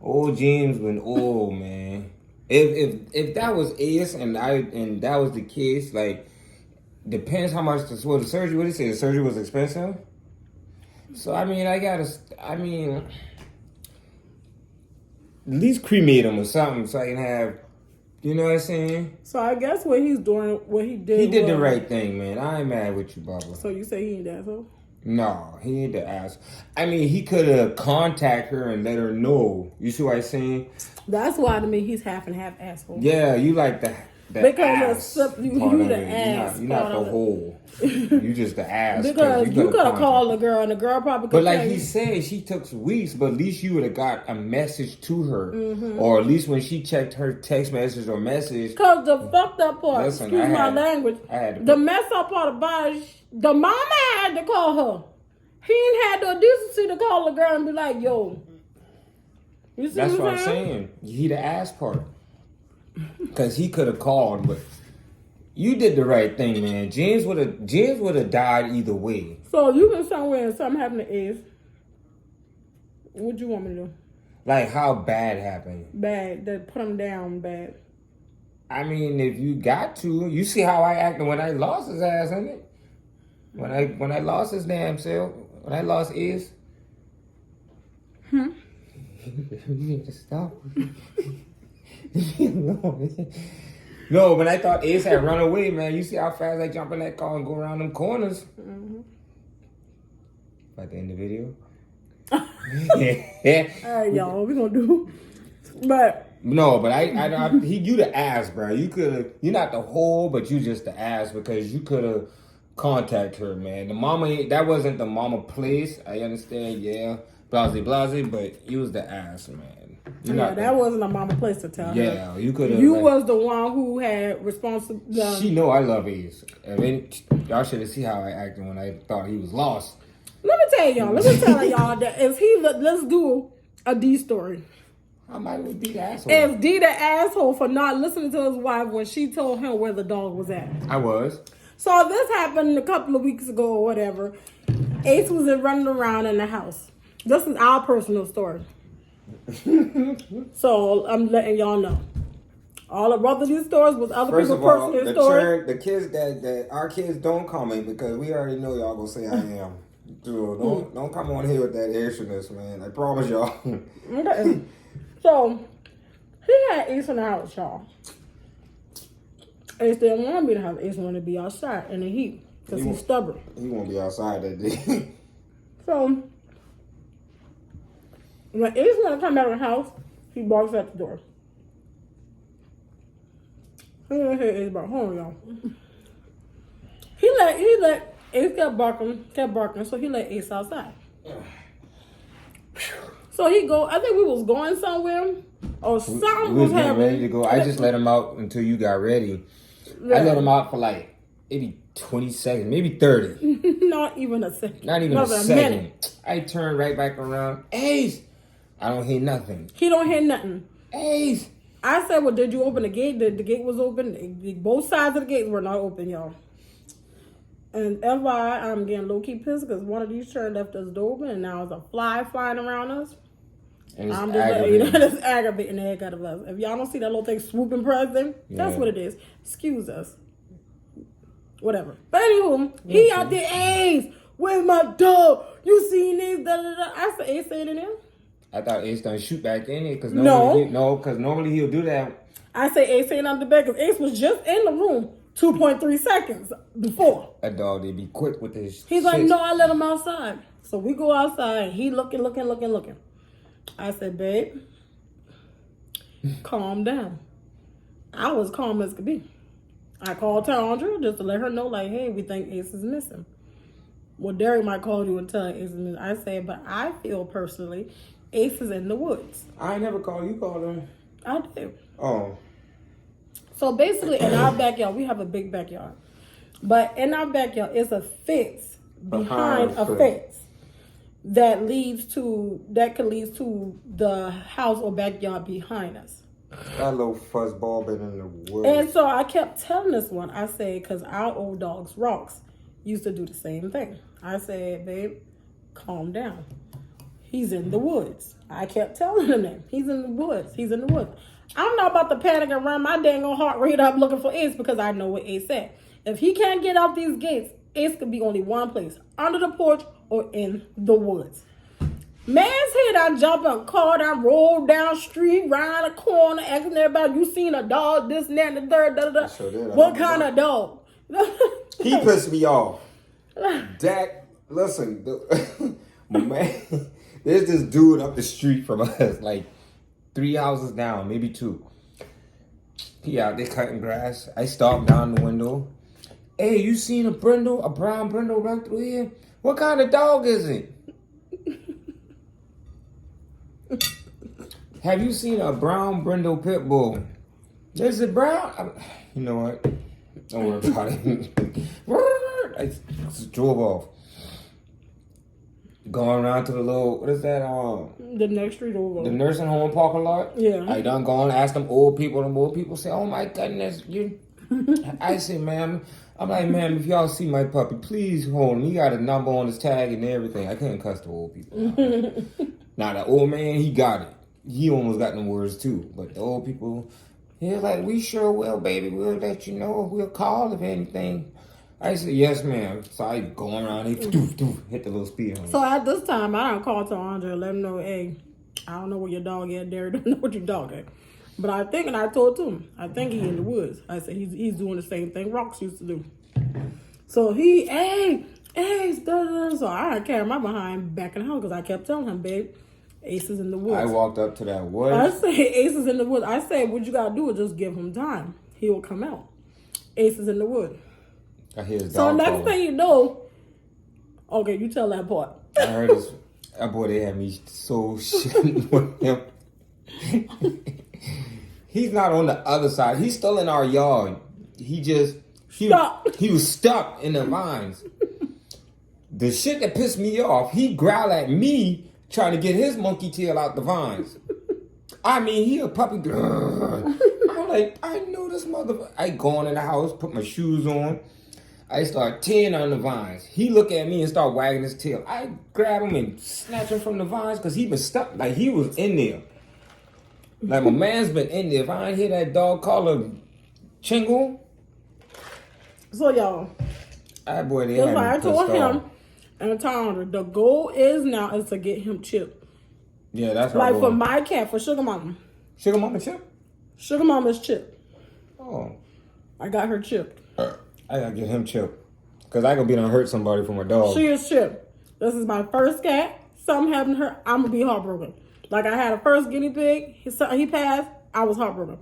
Old James went old, man. If that was Ace and that was the case, like, depends how much the surgery, what did he say? The surgery was expensive? So, I mean, at least cremate him or something so I can have, you know what I'm saying? So I guess what he did. He did the right thing, man. I ain't mad with you, Bubba. So you say he ain't the asshole? No, he ain't the ass. I mean, he could have contacted her and let her know. You see what I'm saying? That's why to me he's half and half asshole. Yeah, you like the because ass you the ass. You're not the whole. You just the ass. Because you could have called the girl and the girl probably could. But like he said, she took weeks, but at least you would have got a message to her. Mm-hmm. Or at least when she checked her text message or message. Because the fucked up part, excuse my language, the messed up part about it, the mama had to call her. He ain't had the decency to call the girl and be like, yo. You see That's what I'm saying. He the ass part. Because he could have called, but you did the right thing, man. James would have died either way. So you been somewhere and something happened to Ace. What you want me to do? Like how bad happened? Bad. That put him down bad. I mean, if you got to, you see how I acted when I lost his ass, isn't it? When I lost his damn self, when I lost Ace. You need to stop. No, when I thought Ace had run away, man, you see how fast I jump in that car and go around them corners. Mm-hmm. By the end of the video. All right, y'all, we gonna do. But no, but you the ass, bro. You could, you're not the whole, but you just the ass because you could have contacted her, man. The mama, that wasn't the mama place. I understand, yeah, blase, but you was the ass, man. That wasn't a mama place to tell her. Yeah, you could have. You was the one who had responsibility. She know I love Ace. I mean, y'all should have seen how I acted when I thought he was lost. Let me tell y'all that if let's do a D story. I might be the asshole. If D the asshole for not listening to his wife when she told him where the dog was at. I was. So this happened a couple of weeks ago or whatever. Ace was running around in the house. This is our personal story. So I'm letting y'all know. All the rest of these stories was other people's personal stories. The kids that our kids don't comment because we already know y'all gonna say I am. Dude, don't come on here with that extraness, man. I promise y'all. Okay. So he had Ace in the house, y'all. Ace didn't want me to have Ace wanted to be outside in the heat because he's stubborn. He won't be outside that day. So when Ace want to come out of the house, he barks at the door. He didn't hear Ace bark. Hold on, y'all. He let Ace kept barking, so he let Ace outside. So he go. I think we was going somewhere, or something we was getting happening. ready to go. I just let him out until you got ready. Yeah. I let him out for like maybe 20 seconds, maybe 30. Not even a second. Not even a second. I turned right back around. Ace! I don't hear nothing. He don't hear nothing. Ace! I said, well, did you open the gate? The gate was open. Both sides of the gate were not open, y'all. And FYI, I'm getting low-key pissed because one of these children left us door open and now there's a fly flying around us. And it's I'm just letting you know that's aggravating the heck out of us. If y'all don't see that little thing swooping present, that's what it is. Excuse us. Whatever. But anywho, he out there, Ace, where's my dog? You seen Ace? Da, da, da. I said, Ace ain't in there. I thought Ace done shoot back in it because normally he'll do that. I say Ace ain't under the bed because Ace was just in the room 2.3 seconds before. That dog, they be quick with this. He's like, no, I let him outside. So we go outside and he looking. I said, babe, calm down. I was calm as could be. I called Tandra just to let her know, like, hey, we think Ace is missing. Well, Derek might call you and tell Ace is missing. I said, but I feel personally, Ace is in the woods. I ain't never called you. Called him. I do. Oh. So basically, in our backyard, we have a big backyard. But in our backyard, it's a fence behind a fence that could lead to the house or backyard behind us. That little fuzzball been in the woods. And so I kept telling this one, I said, because our old dog's Rocks used to do the same thing. I said, babe, calm down. He's in the woods. I kept telling him that. He's in the woods. I'm not about to panic and run my dang old heart rate up looking for Ace because I know what Ace said. If he can't get out these gates, Ace could be only one place, under the porch or in the woods. Man's head, I jump in a car, I roll down street, round a corner, asking everybody, you seen a dog, this and that and the third, da da da. Sure did. What kind of dog? He pissed me off. Dak, listen, man, there's this dude up the street from us, like 3 houses down, maybe 2. He out there cutting grass. I stopped down the window. Hey, you seen a brown brindle run through here? What kind of dog is it? Have you seen a brown brindle pit bull? Is it brown? You know what? Don't worry about it. I just drove off. Going around to the little, what is that? The next street over. The nursing home parking lot? Yeah. I done gone and asked them old people say, oh my goodness, you. I say, ma'am, I'm like, ma'am, if y'all see my puppy, please hold him. He got a number on his tag and everything. I couldn't cuss the old people. Now, the old man, he got it. He almost got them words too. But the old people, he was like, we sure will, baby. We'll let you know. We'll call if anything. I said, yes, ma'am. So I go around, hit the little speed hump. So at this time, I don't call to Andre and let him know, hey, I don't know where your dog is, Derek. Don't know what your dog is. But I think, and I told him, I think he's in the woods. I said, he's doing the same thing Rocks used to do. So he, hey, so I carried my behind back in the house because I kept telling him, babe, Ace is in the woods. I walked up to that woods. I said, Ace is in the woods. I said, what you got to do is just give him time. He will come out. Ace is in the woods. I hear his so dog next calling. thing you know, okay, you tell that part. I heard his, that boy, they had me so shitting with him. He's not on the other side. He's still in our yard. He was stuck in the vines. The shit that pissed me off, he growled at me trying to get his monkey tail out the vines. I mean, he a puppy. I'm like, I know this motherfucker. I go in the house, put my shoes on. I start tearing on the vines. He look at me and start wagging his tail. I grab him and snatch him from the vines because he been stuck. Like, he was in there. Like, my man's been in there. If I ain't hear that dog call a chingle. So, y'all. That boy, they had me I told pissed off. him and told her, the goal is to get him Chip. Yeah, that's like boy. For my cat, for Sugar Mama. Sugar Mama Chip? Sugar Mama's Chip. Oh. I got her chipped. I gotta get him chipped. Because I could be done hurt somebody from a dog. She is chipped. This is my first cat. Something happened to her. I'm going to be heartbroken. Like I had a first guinea pig. He passed. I was heartbroken.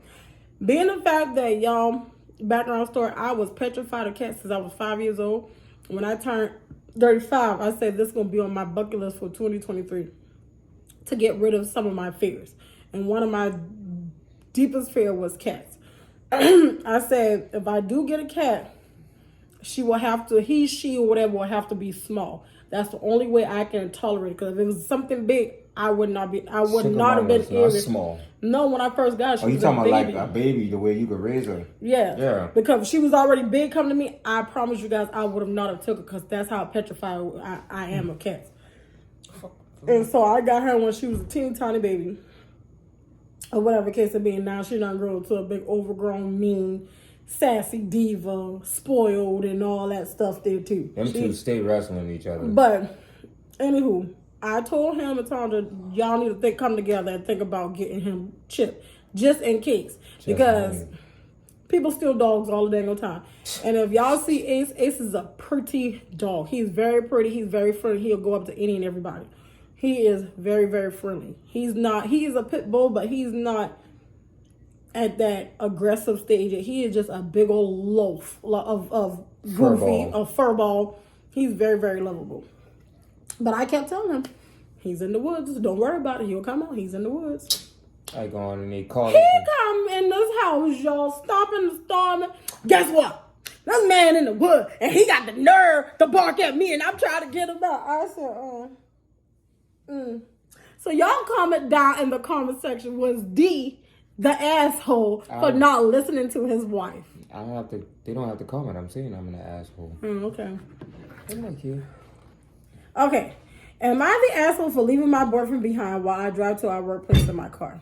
Being the fact that, y'all, background story, I was petrified of cats since I was 5 years old. When I turned 35, I said this is going to be on my bucket list for 2023 to get rid of some of my fears. And one of my deepest fear was cats. I said, if I do get a cat, she, or whatever will have to be small. That's the only way I can tolerate it. Because if it was something big, I would not have been irritable. Small. No, when I first got her, she was talking a baby. about like a baby, the way you could raise her? Yeah. Because she was already big coming to me. I promise you guys, I would have not have took her because that's how petrified I am of cats. And so I got her when she was a teeny tiny baby. Or whatever case it being. Now she done grown to a big overgrown, mean, sassy diva, spoiled, and all that stuff there too. Them two stay wrestling each other. But, anywho, I told him and Tondra, y'all need to come together and think about getting him chipped. Just in case. Because people steal dogs all the dang time. And if y'all see Ace is a pretty dog. He's very pretty. He's very friendly. He'll go up to any and everybody. He is very, very friendly. He is a pit bull, but he's not at that aggressive stage. He is just a big old loaf of goofy, a fur ball. He's very, very lovable. But I kept telling him, he's in the woods. Don't worry about it. He'll come out. He's in the woods. I go on and they call He come in this house, y'all, stomping and storming. Guess what? This man in the woods, and he got the nerve to bark at me, and I'm trying to get him out. I said, So y'all comment down in the comment section, was D the asshole for not listening to his wife? They don't have to comment. I'm saying I'm an asshole. Okay. I'm like you. Okay. Am I the asshole for leaving my boyfriend behind while I drive to our workplace in my car?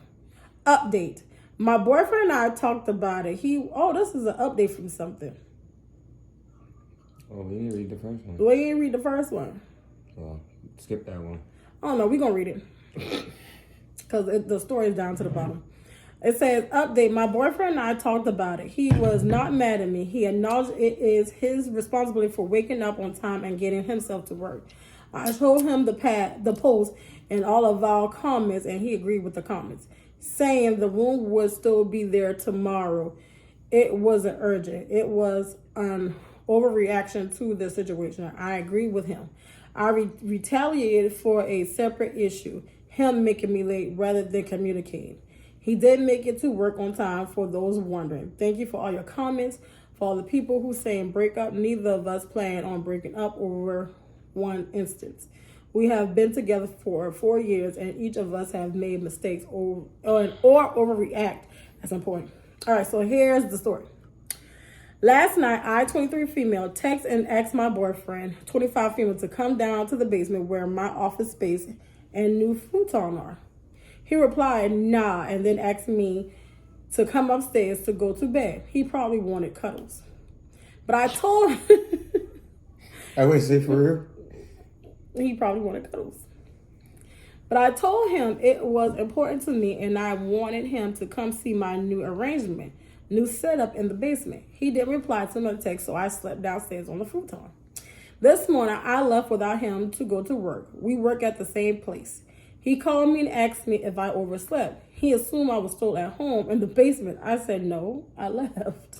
Update. My boyfriend and I talked about it. This is an update from something. Oh, we didn't read the first one. We didn't read the first one. Well, skip that one. Oh, no, we're going to read it. Because the story is down to the bottom. It says, update, my boyfriend and I talked about it. He was not mad at me. He acknowledged it is his responsibility for waking up on time and getting himself to work. I showed him the post and all of our comments, and he agreed with the comments, saying the room would still be there tomorrow. It wasn't urgent. It was an overreaction to the situation. I agree with him. I retaliated for a separate issue, him making me late rather than communicating. He did make it to work on time for those wondering. Thank you for all your comments. For all the people who saying break up, neither of us plan on breaking up over one instance. We have been together for 4 years and each of us have made mistakes or overreact. That's important. All right, so here's the story. Last night, I, 23 female, text and asked my boyfriend, 25 female, to come down to the basement where my office space and new futon are. He replied, nah, and then asked me to come upstairs to go to bed. He probably wanted cuddles. But I told him... I would say for real? He probably wanted cuddles. But I told him it was important to me and I wanted him to come see my new arrangement, new setup in the basement. He didn't reply to my text, so I slept downstairs on the futon. This morning, I left without him to go to work. We work at the same place. He called me and asked me if I overslept. He assumed I was still at home in the basement. I said, no, I left.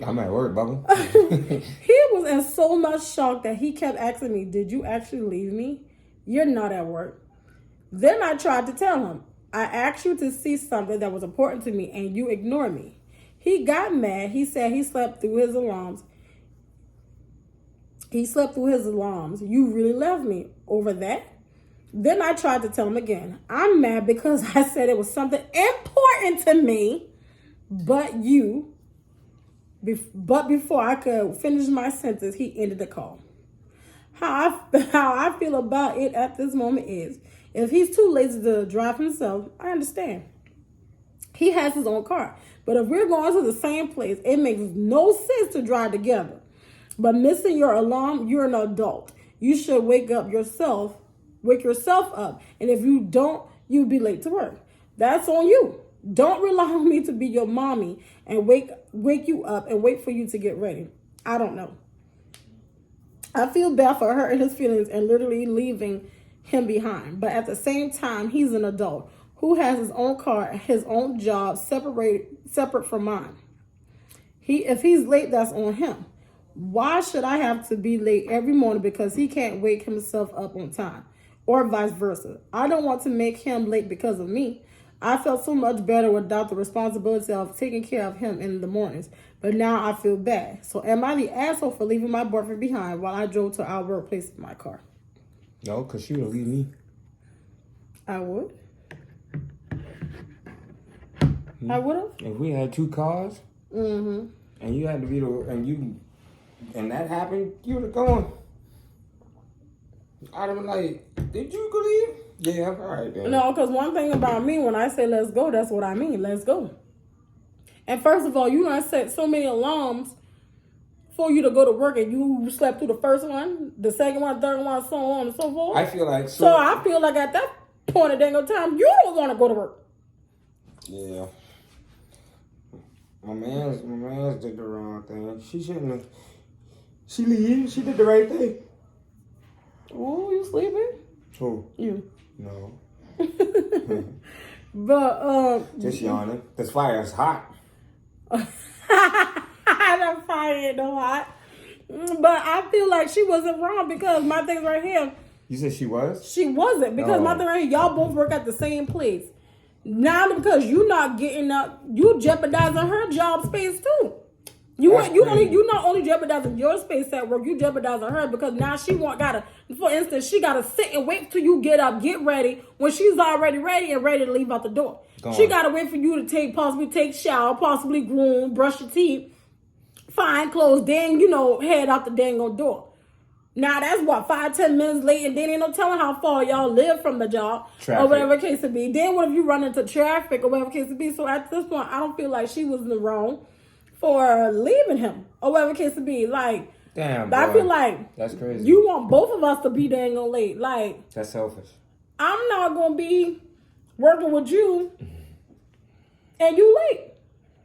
I'm at work, Bubba. He was in so much shock that he kept asking me, did you actually leave me? You're not at work. Then I tried to tell him, I asked you to see something that was important to me and you ignored me. He got mad. He said he slept through his alarms. You really left me over that? Then I tried to tell him again. I'm mad because I said it was something important to me, but before I could finish my sentence, he ended the call. How I feel about it at this moment is, if he's too lazy to drive himself, I understand. He has his own car. But if we're going to the same place, it makes no sense to drive together. But missing your alarm, you're an adult. You should wake yourself up. And if you don't, you'll be late to work. That's on you. Don't rely on me to be your mommy and wake you up and wait for you to get ready. I don't know. I feel bad for hurting his feelings and literally leaving him behind. But at the same time, he's an adult who has his own car, his own job, separate from mine. If he's late, that's on him. Why should I have to be late every morning because he can't wake himself up on time? Or vice versa. I don't want to make him late because of me. I felt so much better without the responsibility of taking care of him in the mornings. But now I feel bad. So am I the asshole for leaving my boyfriend behind while I drove to our workplace in my car? No, because she would leave me. I would. I would have. If we had 2 cars, and you had to be and that happened, you would have gone. I'd have been like, did you leave? Yeah, all right then. No, because one thing about me, when I say let's go, that's what I mean. Let's go. And first of all, you done set so many alarms for you to go to work and you slept through the first one, the second one, third one, so on and so forth. I feel like so I feel like at that point of dang time, you don't want to go to work. Yeah. My man's did the wrong thing. She shouldn't have. She did the right thing. Oh, you sleeping? Who? You. No. But just yawning. This fire is hot. The fire ain't no hot. But I feel like she wasn't wrong because my thing's right here. You said she was? She wasn't because my thing right here, y'all both work at the same place. Now because you not getting up, you jeopardizing her job space too. You not only jeopardizing your space at work, you jeopardizing her because now she for instance, she gotta sit and wait till you get up, get ready when she's already ready and ready to leave out the door. She gotta wait for you to possibly take shower, possibly groom, brush your teeth, find clothes, then head out the dang old door. Now that's what 5-10 minutes late, and then ain't no telling how far y'all live from the job or whatever the case it be. Then what if you run into traffic or whatever the case it be? So at this point, I don't feel like she was in the wrong for leaving him or whatever the case it be. Like, damn, but I feel like that's crazy. You want both of us to be dang on late. Like, that's selfish. I'm not gonna be working with you and you late.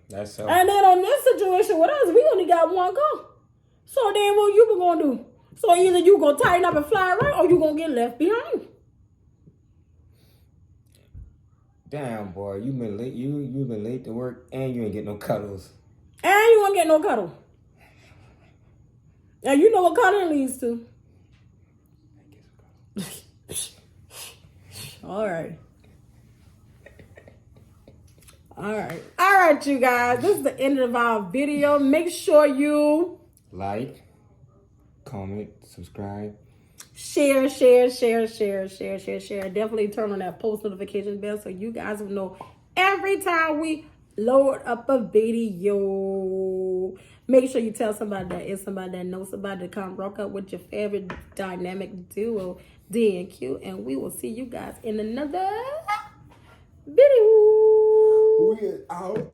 That's selfish. And then on this situation with us, we only got one go. So then what you gonna do? So either you gonna tighten up and fly right, or you gonna get left behind. Damn, boy, you been late. You been late to work, and you ain't get no cuddles. And you won't get no cuddle. Now you know what cuddling leads to. All right. All right, you guys. This is the end of our video. Make sure you like, comment, subscribe, share. Definitely turn on that post notification bell so you guys will know every time we load up a video. Make sure you tell somebody that is somebody that knows somebody to come rock up with your favorite dynamic duo, D&Q, and we will see you guys in another video. We are out.